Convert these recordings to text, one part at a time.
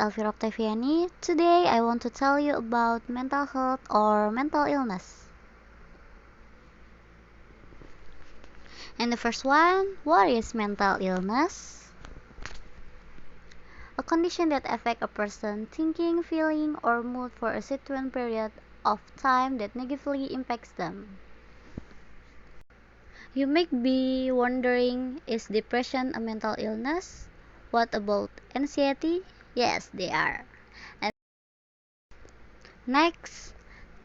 Alfira Octaviani. Today I want to tell you about mental health or mental illness. And the first one, what is mental illness? A condition that affects a person thinking, feeling, or mood for a certain period of time that negatively impacts them. You may be wondering, is depression a mental illness? What about anxiety? Yes, they are. And next,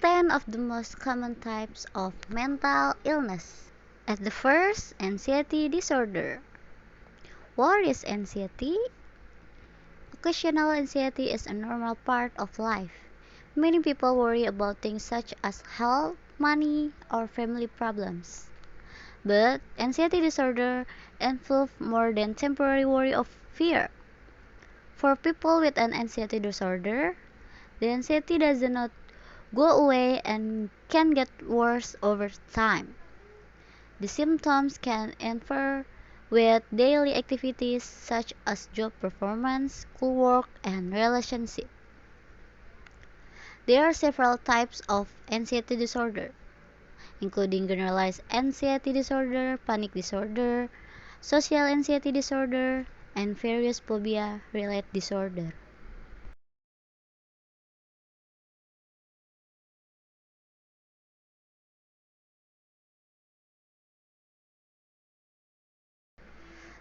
10 of the most common types of mental illness. At the first, anxiety disorder. What is anxiety? Occasional anxiety is a normal part of life. Many people worry about things such as health, money, or family problems. But anxiety disorder involves more than temporary worry or fear. For people with an anxiety disorder, the anxiety does not go away and can get worse over time. The symptoms can interfere with daily activities such as job performance, schoolwork, and relationship. There are several types of anxiety disorder, including generalized anxiety disorder, panic disorder, social anxiety disorder, and various phobia-related disorder.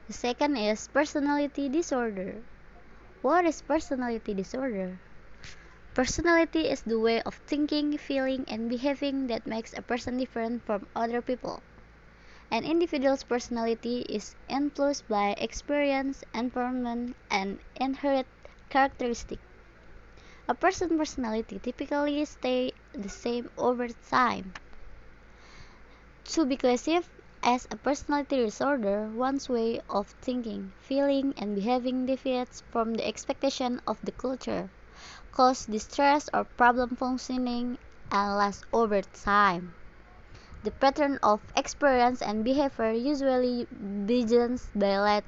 The second is personality disorder. What is personality disorder? Personality is the way of thinking, feeling, and behaving that makes a person different from other people. An individual's personality is influenced by experience, environment, and inherent characteristics. A person's personality typically stays the same over time. To be classified as a personality disorder, one's way of thinking, feeling, and behaving deviates from the expectation of the culture, cause distress or problem functioning, and lasts over time. The pattern of experience and behavior usually begins by late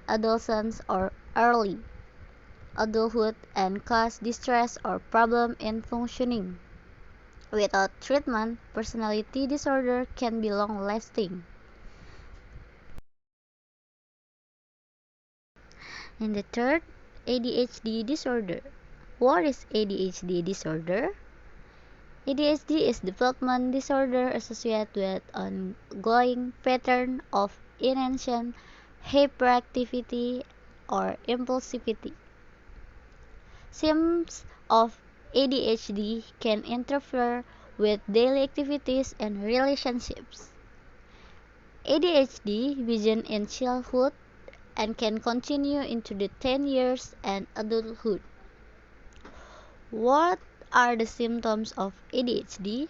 adolescence or early adulthood and cause distress or problem in functioning. Without treatment, personality disorder can be long-lasting. And the third, ADHD disorder. What is ADHD disorder? ADHD is development disorder associated with ongoing pattern of inattention, hyperactivity, or impulsivity. Symptoms of ADHD can interfere with daily activities and relationships. ADHD begins in childhood and can continue into the teen years and adulthood. What are the symptoms of ADHD?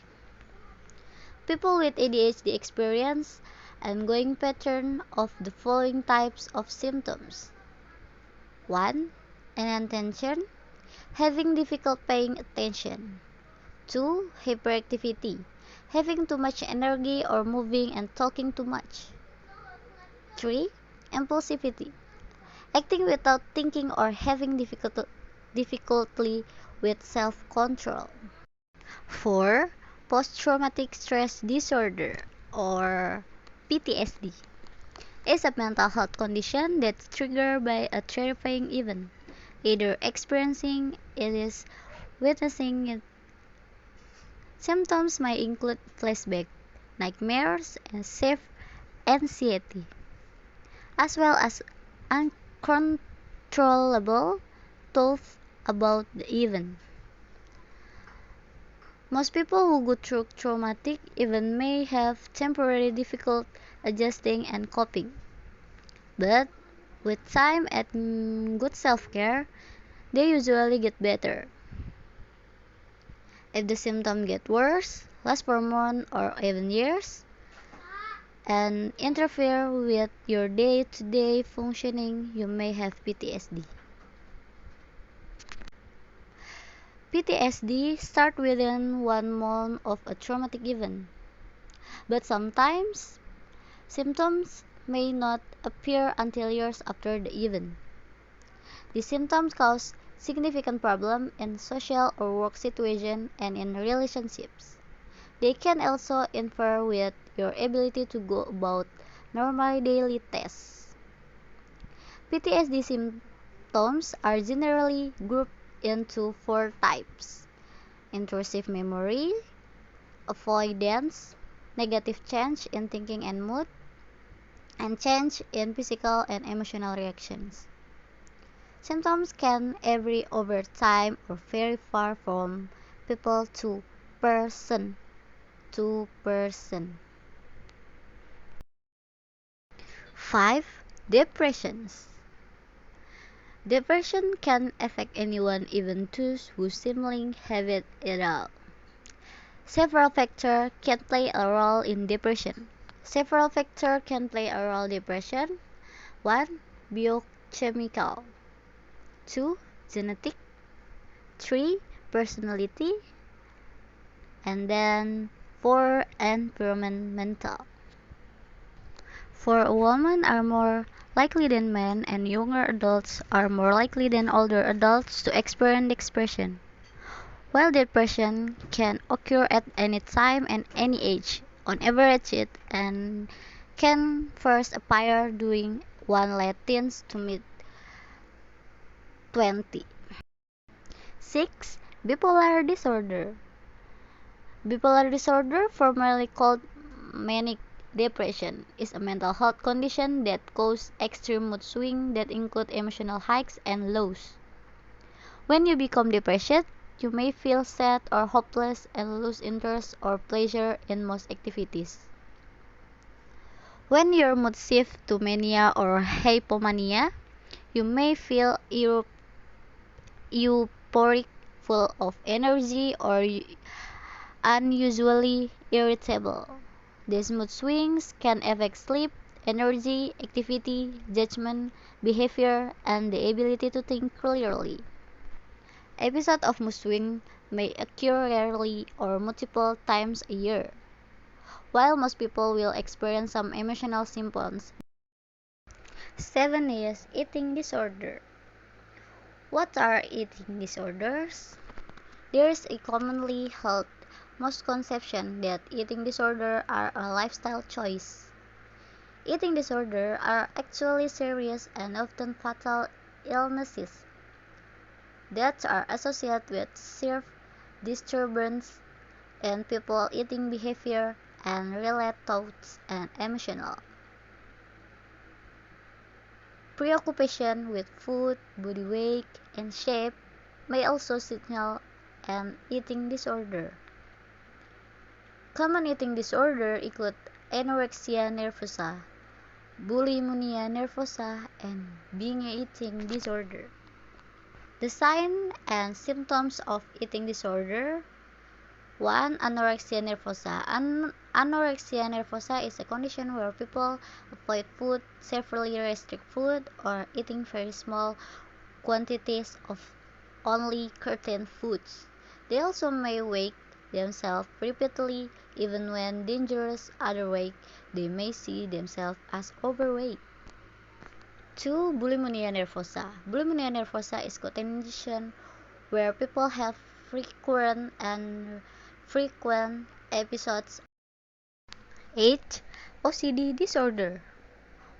People with ADHD experience an ongoing pattern of the following types of symptoms. 1. Inattention, having difficulty paying attention. 2. Hyperactivity, having too much energy or moving and talking too much. 3. Impulsivity, acting without thinking or having difficulty with self-control. 4. Post-traumatic stress disorder or PTSD is a mental health condition that's triggered by a terrifying event, either experiencing it is witnessing it. Symptoms might include flashback, nightmares, and severe anxiety, as well as uncontrollable thoughts about the event. Most people who go through traumatic event may have temporary difficulty adjusting and coping, but with time and good self-care, they usually get better. If the symptoms get worse, last for months or even years, and interfere with your day-to-day functioning, you may have PTSD. PTSD starts within 1 month of a traumatic event, but sometimes symptoms may not appear until years after the event. The symptoms cause significant problem in social or work situation and in relationships. They can also interfere with your ability to go about normal daily tasks. PTSD symptoms are generally grouped into four types: intrusive memory, avoidance, negative change in thinking and mood, and change in physical and emotional reactions. Symptoms can vary over time or vary far from people to person to person. 5. Depressions. Depression can affect anyone, even those who seemingly have it all. Several factors can play a role in depression. Several factors can play a role in depression. 1. Biochemical. 2. Genetic. 3. Personality. And then 4. Environmental. For women are more likely than men, and younger adults are more likely than older adults to experience depression. While depression can occur at any time and any age, on average it and can first appear during one late teens to mid 20. 6. Bipolar disorder. Bipolar disorder, formerly called manic depression, is a mental health condition that causes extreme mood swings that include emotional highs and lows. When you become depressed, you may feel sad or hopeless and lose interest or pleasure in most activities. When your mood shifts to mania or hypomania, you may feel euphoric, full of energy, or unusually irritable. These mood swings can affect sleep, energy, activity, judgment, behavior, and the ability to think clearly. Episodes of mood swing may occur rarely or multiple times a year. While most people will experience some emotional symptoms. 7 is eating disorder. What are eating disorders? There is a commonly held misconception that eating disorders are a lifestyle choice. Eating disorders are actually serious and often fatal illnesses that are associated with severe disturbance in people eating behavior and related thoughts and emotional. Preoccupation with food, body weight, and shape may also signal an eating disorder. Common eating disorders include anorexia nervosa, bulimia nervosa, and binge eating disorder. The signs and symptoms of eating disorder. 1. Anorexia nervosa. Anorexia nervosa is a condition where people avoid food, severely restrict food, or eating very small quantities of only certain foods. They also may weigh themselves repeatedly, even when dangerous otherwise. They may see themselves as overweight. 2. Bulimia nervosa. Bulimia nervosa is a condition where people have frequent episodes. 8. OCD disorder.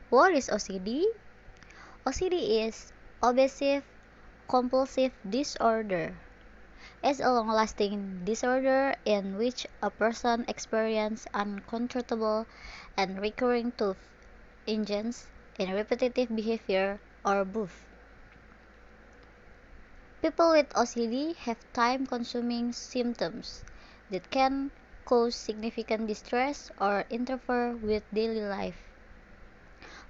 What is OCD? OCD is obsessive compulsive disorder. It's a long-lasting disorder in which a person experiences uncontrollable and recurring thought engines in repetitive behavior or both. People with OCD have time-consuming symptoms that can cause significant distress or interfere with daily life.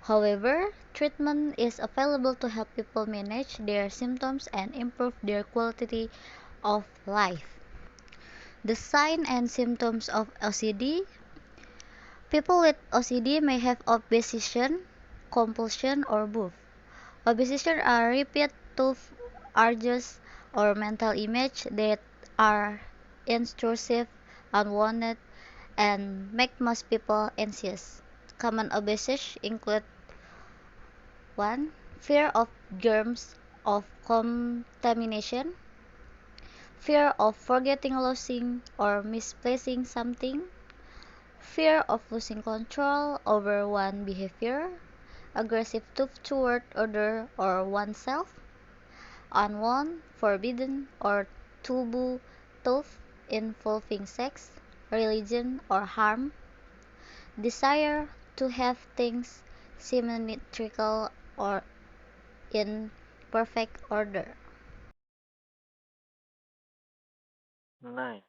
However, treatment is available to help people manage their symptoms and improve their quality of life. The signs and symptoms of OCD. People with OCD may have obsession, compulsion, or both. Obsession are repetitive urges or mental images that are intrusive, unwanted, and make most people anxious. Common obsessions include 1. Fear of germs of contamination, fear of forgetting, losing, or misplacing something, fear of losing control over one behavior, aggressive toward other or oneself, unwanted, forbidden, or taboo thoughts involving sex, religion, or harm, desire to have things symmetrical or in perfect order. 9.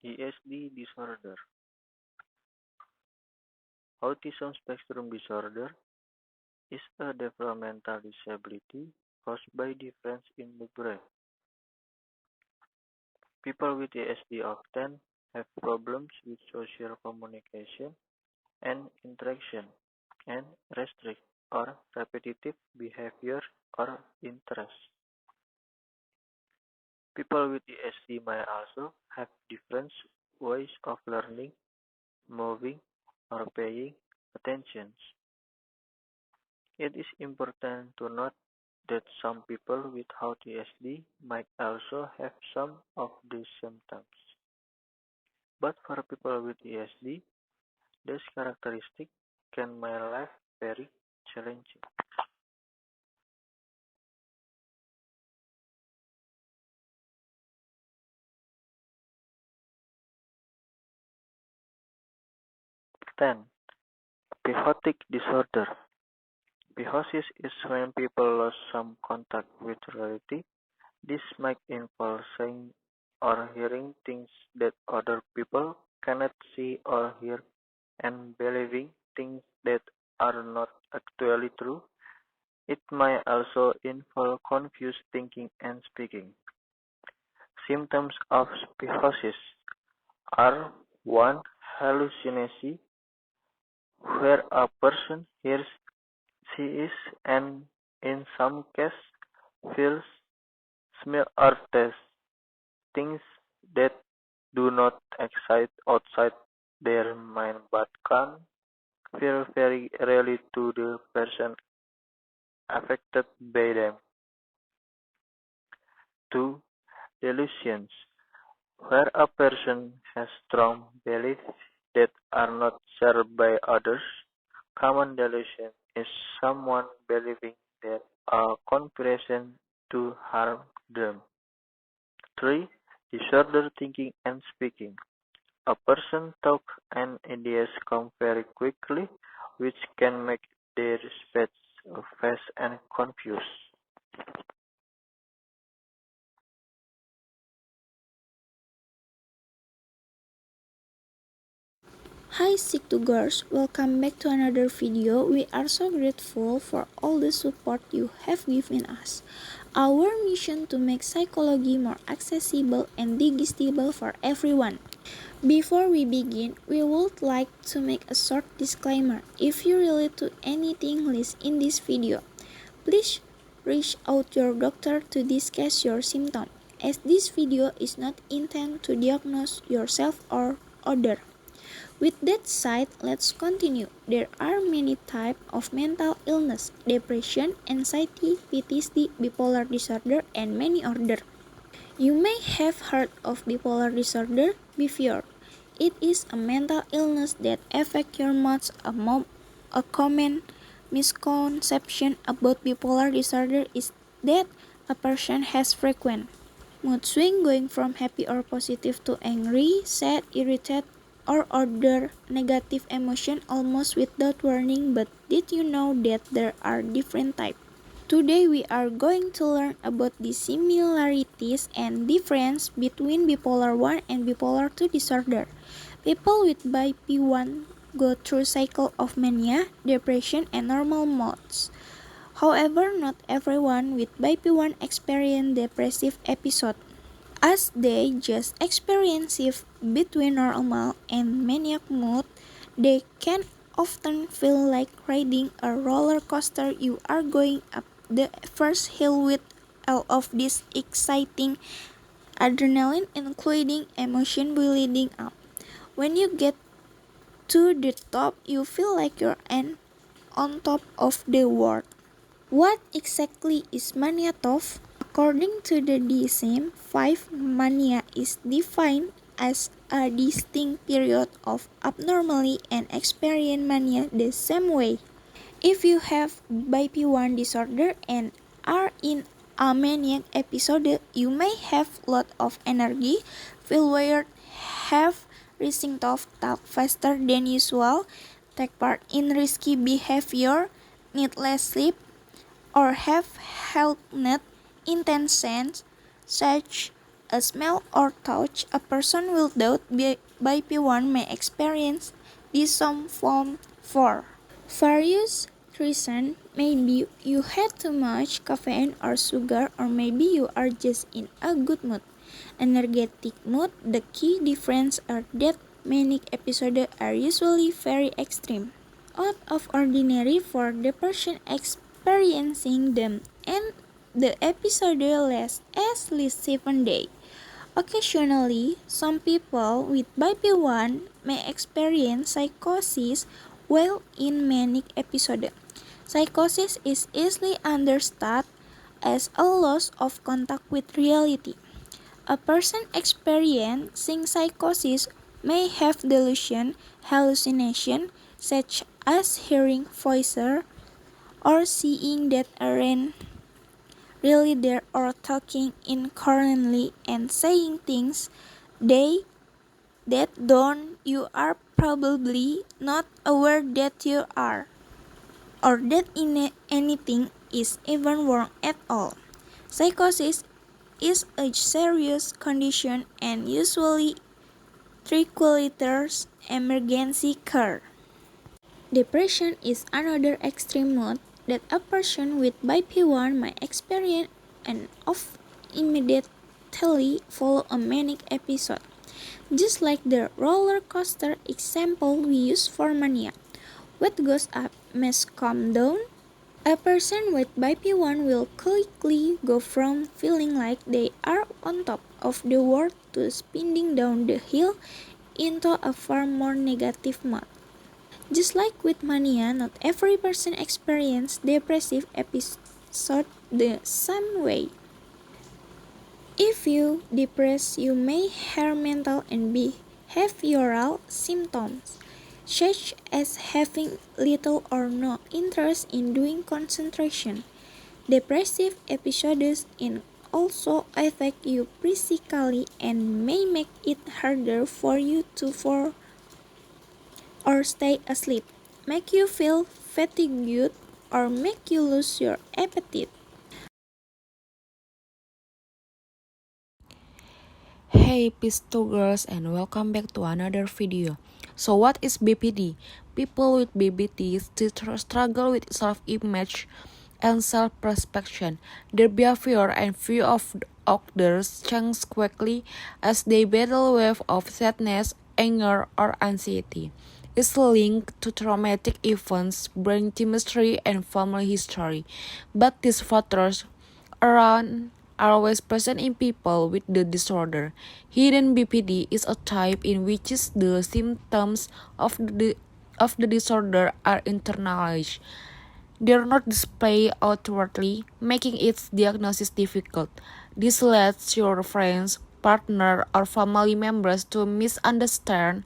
ESD disorder. Autism spectrum disorder is a developmental disability caused by difference in the brain. People with ESD often have problems with social communication and interaction and restrict or repetitive behavior or interests. People with ESD may also have different ways of learning, moving, or paying attention. It is important to note that some people without ASD might also have some of these symptoms. But for people with ASD, these characteristics can make life very challenging. Ten, psychotic disorder. Psychosis is when people lose some contact with reality. This might involve seeing or hearing things that other people cannot see or hear, and believing things that are not actually true. It may also involve confused thinking and speaking. Symptoms of psychosis are 1. Hallucination, where a person hears, sees, and in some cases feels, smells, or tastes things that do not exist outside their mind but can feel very real to the person affected by them. 2. Delusions, where a person has strong beliefs that are not shared by others. Common delusion is someone believing that a conspiracy to harm them. 3. Disordered thinking and speaking. A person talks and ideas come very quickly, which can make their speech fast and confused. Hi Sigtugers, welcome back to another video. We are so grateful for all the support you have given us. Our mission to make psychology more accessible and digestible for everyone. Before we begin, we would like to make a short disclaimer. If you relate to anything listed in this video, please reach out your doctor to discuss your symptoms, as this video is not intended to diagnose yourself or other. With that said, let's continue. There are many types of mental illness: depression, anxiety, PTSD, bipolar disorder, and many others. You may have heard of bipolar disorder before. It is a mental illness that affects your moods. A common misconception about bipolar disorder is that a person has frequent mood swing going from happy or positive to angry, sad, irritated, or other negative emotion almost without warning. But did you know that there are different types? Today we are going to learn about the similarities and difference between bipolar 1 and bipolar 2 disorder. People with BP1 go through cycle of mania, depression, and normal moods. However, not everyone with BP1 experience depressive episode, as they just experience between normal and maniac mood. They can often feel like riding a roller coaster. You are going up the first hill with all of this exciting adrenaline, including emotion building up. When you get to the top, you feel like you're on top of the world. What exactly is mania, Tov? According to the DSM-5, mania is defined as a distinct period of abnormality and experience mania the same way. If you have bipolar disorder and are in a maniac episode, you may have lot of energy, feel weird, have racing thoughts, talk faster than usual, take part in risky behavior, need less sleep, or have heightened intentions such as smell or touch. A person without bipolar may experience this some form 4. Various reasons. Maybe you had too much caffeine or sugar, or maybe you are just in a good mood. Energetic mood. The key difference are that manic episodes are usually very extreme, out of ordinary for the person experiencing them, and the episode lasts at least 7 days. Occasionally, some people with bipolar may experience psychosis while in manic episode. Psychosis is easily understood as a loss of contact with reality. A person experiencing psychosis may have delusion, hallucination, such as hearing voices or seeing that aren't really there, or talking incoherently and saying things they that don't you are probably not aware that you are, or that anything is even wrong at all. Psychosis is a serious condition and usually requires emergency care. Depression is another extreme mood that a person with bipolar might experience and often immediately follow a manic episode. Just like the roller coaster example we use for mania. What goes up must come down. A person with bipolar will quickly go from feeling like they are on top of the world to spinning down the hill into a far more negative mood. Just like with mania, not every person experiences depressive episode the same way. If you depressed, you may have mental and behavioral symptoms, such as having little or no interest in doing concentration. Depressive episodes can also affect you physically and may make it harder for you to fall or stay asleep, make you feel fatigued, or make you lose your appetite. Hey peace to girls and welcome back to another video. So what is BPD? People with BPD struggle with self-image and self-perception. Their behavior and view of others change quickly as they battle wave of sadness, anger, or anxiety. It's linked to traumatic events, brain chemistry, and family history. But these factors around are always present in people with the disorder. Hidden BPD is a type in which the symptoms of the disorder are internalized. They are not displayed outwardly, making its diagnosis difficult. This leads your friends, partner, or family members to misunderstand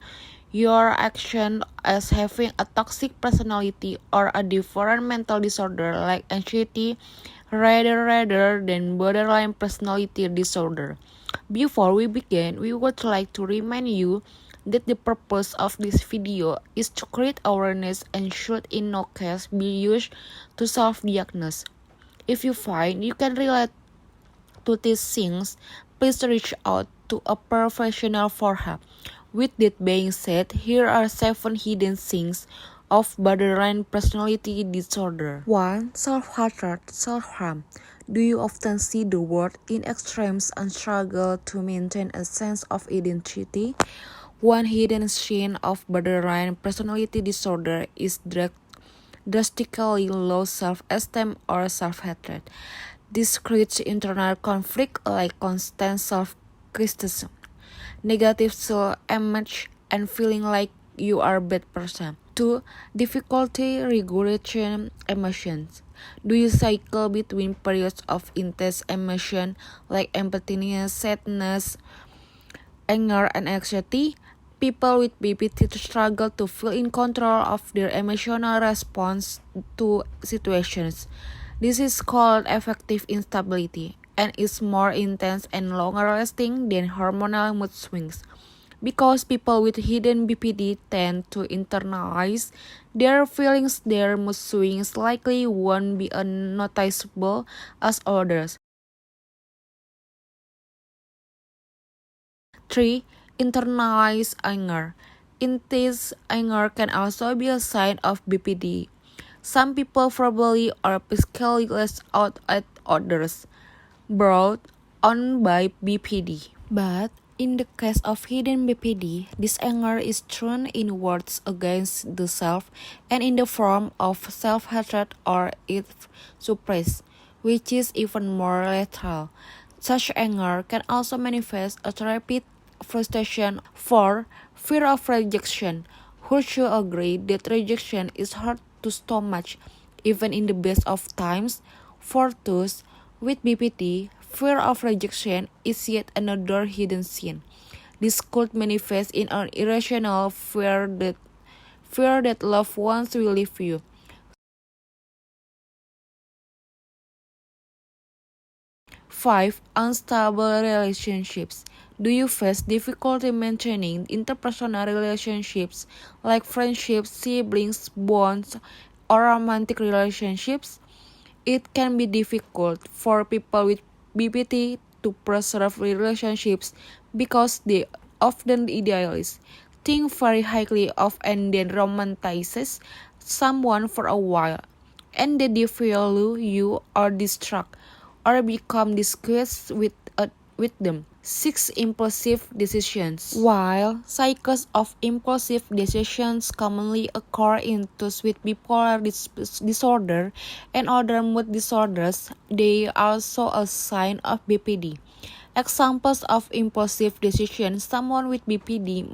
your action as having a toxic personality or a different mental disorder like anxiety rather than borderline personality disorder. Before we begin, we would like to remind you that the purpose of this video is to create awareness and should in no case be used to self-diagnose. If you find you can relate to these things, please reach out to a professional for help. With that being said, here are 7 hidden things of borderline personality disorder. 1. Self-hatred, self-harm. Do you often see the word in extremes and struggle to maintain a sense of identity? One hidden sign of borderline personality disorder is drastically low self-esteem or self-hatred. This creates internal conflict like constant self-criticism, negative self-image, and feeling like you are a bad person. 2. Difficulty regulating emotions. Do you cycle between periods of intense emotion like emptiness, sadness, anger, and anxiety? People with BPD struggle to feel in control of their emotional response to situations. This is called affective instability and is more intense and longer lasting than hormonal mood swings. Because people with hidden BPD tend to internalize their feelings, their mood swings likely won't be as noticeable as others. 3. Internalized anger. Intense anger can also be a sign of BPD. Some people verbally or physically lash out at others, brought on by BPD. But in the case of hidden BPD, this anger is thrown in words against the self and in the form of self-hatred or if suppressed, which is even more lethal. Such anger can also manifest as rapid frustration for fear of rejection. Who should agree that rejection is hard to stomach, even in the best of times? For those with BPD, fear of rejection is yet another hidden sin. This could manifest in an irrational fear that loved ones will leave you. 5. Unstable relationships. Do you face difficulty maintaining interpersonal relationships like friendships, siblings, bonds, or romantic relationships? It can be difficult for people with BPD to preserve relationships because they often idealize, think very highly of, and then romanticize someone for a while, and then they devalue you or distract or become disgusted with them. 6. Impulsive decisions. While cycles of impulsive decisions commonly occur in those with bipolar disorder and other mood disorders, they are also a sign of BPD. Examples of impulsive decisions someone with BPD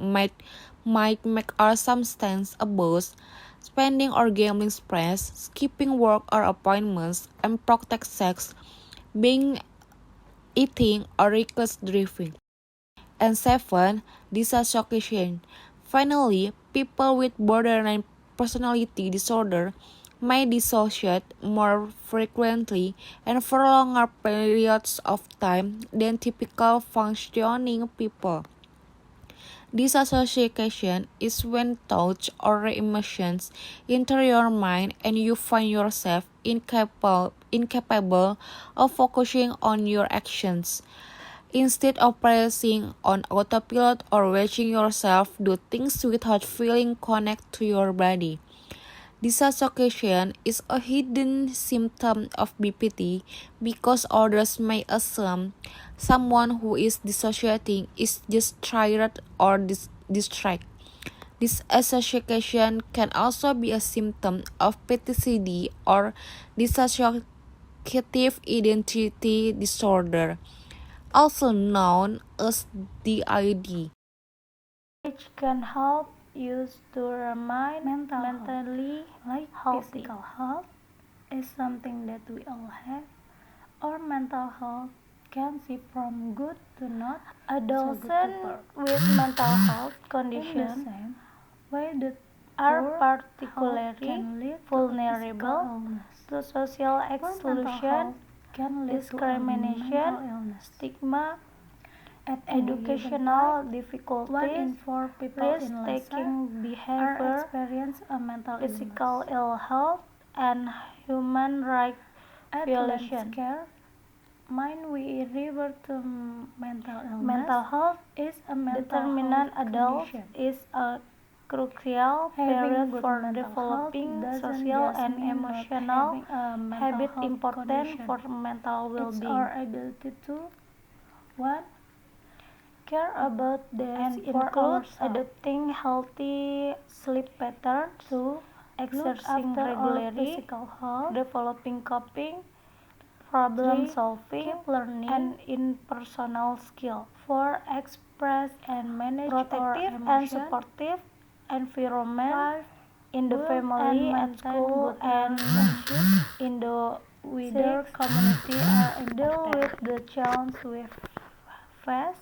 might make are substance abuse, spending or gambling sprees, skipping work or appointments, unprotected sex, being eating or reckless driving. And 7. Dissociation. Finally, people with borderline personality disorder may dissociate more frequently and for longer periods of time than typical functioning people. Disassociation is when thoughts or emotions enter your mind and you find yourself incapable of focusing on your actions. Instead of pressing on autopilot or watching yourself do things without feeling connected to your body. Disassociation is a hidden symptom of BPD because others may assume someone who is dissociating is just tired or distracted. Disassociation can also be a symptom of PTSD or dissociative identity disorder, also known as DID. Which can help you to remain mentally healthy. Physical health is something that we all have. Our mental health can see from good to not. Adolescents with mental health conditions way that are particularly vulnerable to social exclusion, discrimination, stigma, educational difficulties, risk-taking behavior, physical ill health, and human rights violations. When we refer to mental health is a determinant adult is a crucial period for developing social and emotional habits important for mental well-being. It's our ability to 1. Care about and includes adopting healthy sleep patterns, 2. Exercising regularly, developing coping, problem solving, learning, and interpersonal skills, 4. Express and manage protective and supportive environment, 5. in the family, at school, and in the wider community are important. Deal with the challenges we face.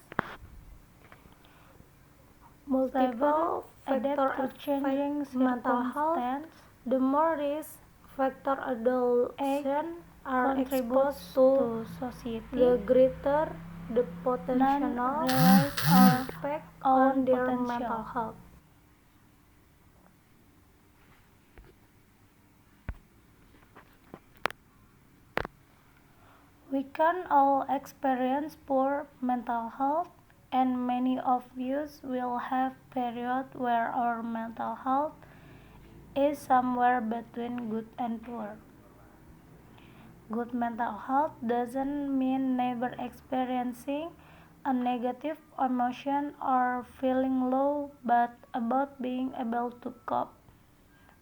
Multiple factors affect changing mental health. The more risk factor adolescents are exposed to society, the greater the potential impact on their mental health. We can all experience poor mental health, and many of us will have periods where our mental health is somewhere between good and poor. Good mental health doesn't mean never experiencing a negative emotion or feeling low, but about being able to cope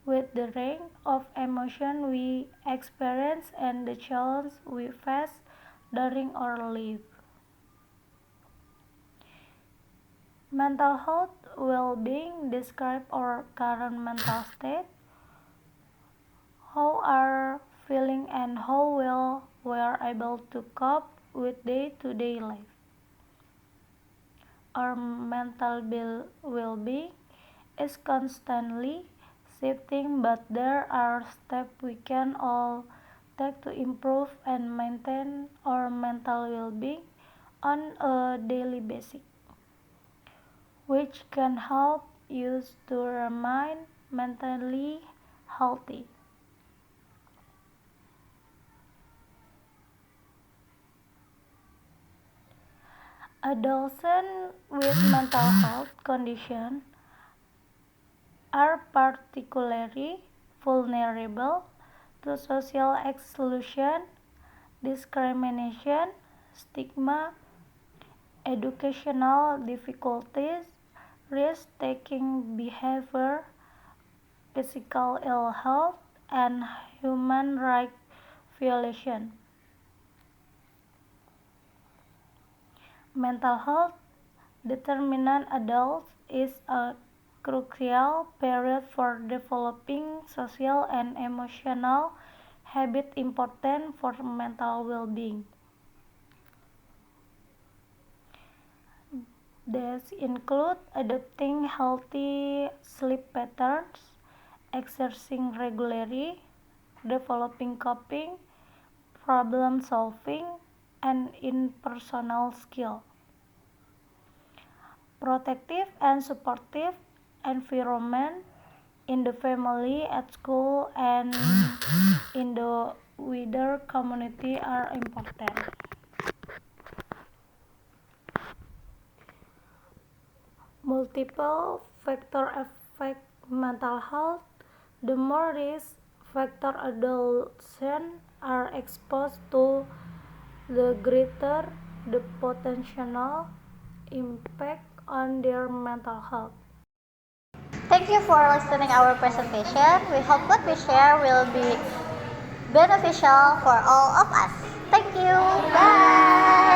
with the range of emotion we experience and the challenges we face during our life. Mental health well-being describes our current mental state, how our feeling and how well we are able to cope with day-to-day life. Our mental well-being is constantly shifting, but there are steps we can all take to improve and maintain our mental well-being on a daily basis, which can help us to remain mentally healthy. Adolescents with mental health conditions are particularly vulnerable to social exclusion, discrimination, stigma, educational difficulties, risk-taking behavior, physical ill health, and human rights violations. Mental health determinant adults is a crucial period for developing social and emotional habits important for mental well-being. These include adopting healthy sleep patterns, exercising regularly, developing coping, problem solving, and interpersonal skills. Protective and supportive environment in the family, at school, and in the wider community are important. Multiple factors affect mental health. The more risk factor adolescents are exposed to, the greater the potential impact on their mental health. Thank you for listening our presentation. We hope what we share will be beneficial for all of us. Thank you. Bye.